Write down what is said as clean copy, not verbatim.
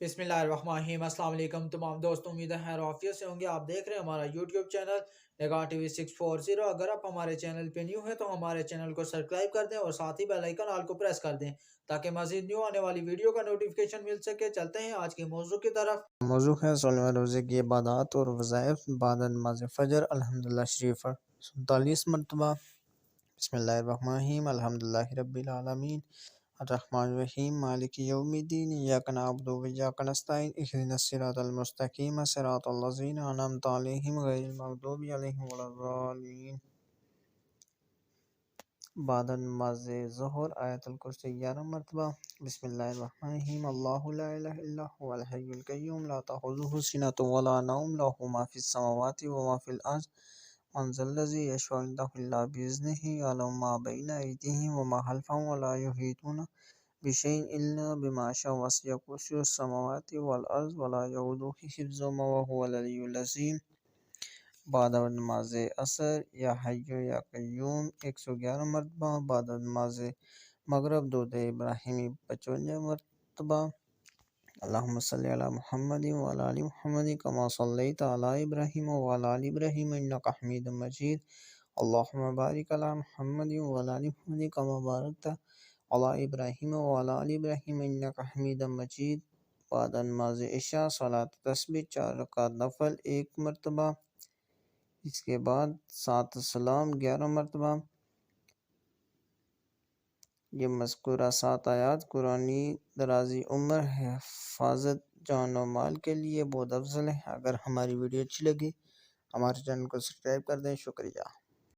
बिस्मिल्लाहिर्रहमानिर्रहीम। अस्सलाम वालेकुम तमाम दोस्तों, उम्मीद है आफियत से होंगे। आप देख रहे हैं हमारा यूट्यूब चैनल निगाह टीवी 640। अगर आप हमारे चैनल पे न्यू हैं तो हमारे चैनल को सब्सक्राइब कर दें और साथ ही बेल आइकन ऑल को प्रेस कर दें ताकि मजीद न्यू आने वाली वीडियो का नोटिफिकेशन मिल सके। चलते हैं आज के मौजू की तरफ। मौजू है 16वें रोज़े की इबादत और वज़ाइफ बाद नमाज फ़जर। अल्हम्दुलिल्लाह शरीफ 47 मरतबा। बिस्मिल्लाहिर्रहमानिर्रहीम। अल्हम्दुलिल्लाहि रब्बिल आलमीन अर्रहमानिर्रहीम मालिकि यौमिद्दीन इय्याका नअबुदु व इय्याका नस्तईन इहदिनस सिरातल मुस्तकीम सिरातल लज़ीना अनअमता अलैहिम गैरिल मग़दूबि अलैहिम वलद्दालीन। बाद नमाज ज़ोहर आयतुल कुर्सी 11 मरतबा। बिस्मिल्लाहिर्रहमानिर्रहीम। अल्लाहु ला इलाहा इल्ला हुवल हय्युल क़य्यूम ला तअख़ुज़ुहु सिनतुन व ला नौम लहु मा फ़िस समावाति व मा फ़िल अर्ज़ मन ज़ल्लज़ी यशफ़अउ इंदहु इल्ला बिइज़्निहि यअलमु मा बैना अयदीहिम व मा ख़ल्फ़हुम व ला युहीतूना बिशैइन इल्ला बिमा शाअ वसिअ कुर्सियुहु समावाति वल अर्ज़ व ला यऊदुहु हिफ़्ज़ुहुमा व हुवल अलिय्युल अज़ीम। बाद नमाज असर या हय्यु या क़य्यूम 111 मरतबा। बाद नमाज मगरिब दुरूद इब्राहिमी 55 मरतबा। अल्लाहुम्मा सल्लि अला मुहम्मदिन व अला आलि मुहम्मदिन कमा सल्लैता अला इब्राहीम व अला आलि इब्राहीम इन्नका हमीदुम मजीद। अल्लाहुम्मा बारिक अला मुहम्मदिन व अला आलि मुहम्मदिन कमा बारकता अला इब्राहीम व अला आलि इब्राहीम इन्नका हमीदुम मजीद। बाद नमाज इशा सलात तस्बीह 4 रकात नफल 1 मरतबा। इसके बाद 7 सलाम 11 मरतबा। ये मज़कूरा 7 आयात कुरानी दराज़ी उम्र हिफाज़त जान और माल के लिए बहुत अफजल है। अगर हमारी वीडियो अच्छी लगी हमारे चैनल को सब्सक्राइब कर दें। शुक्रिया।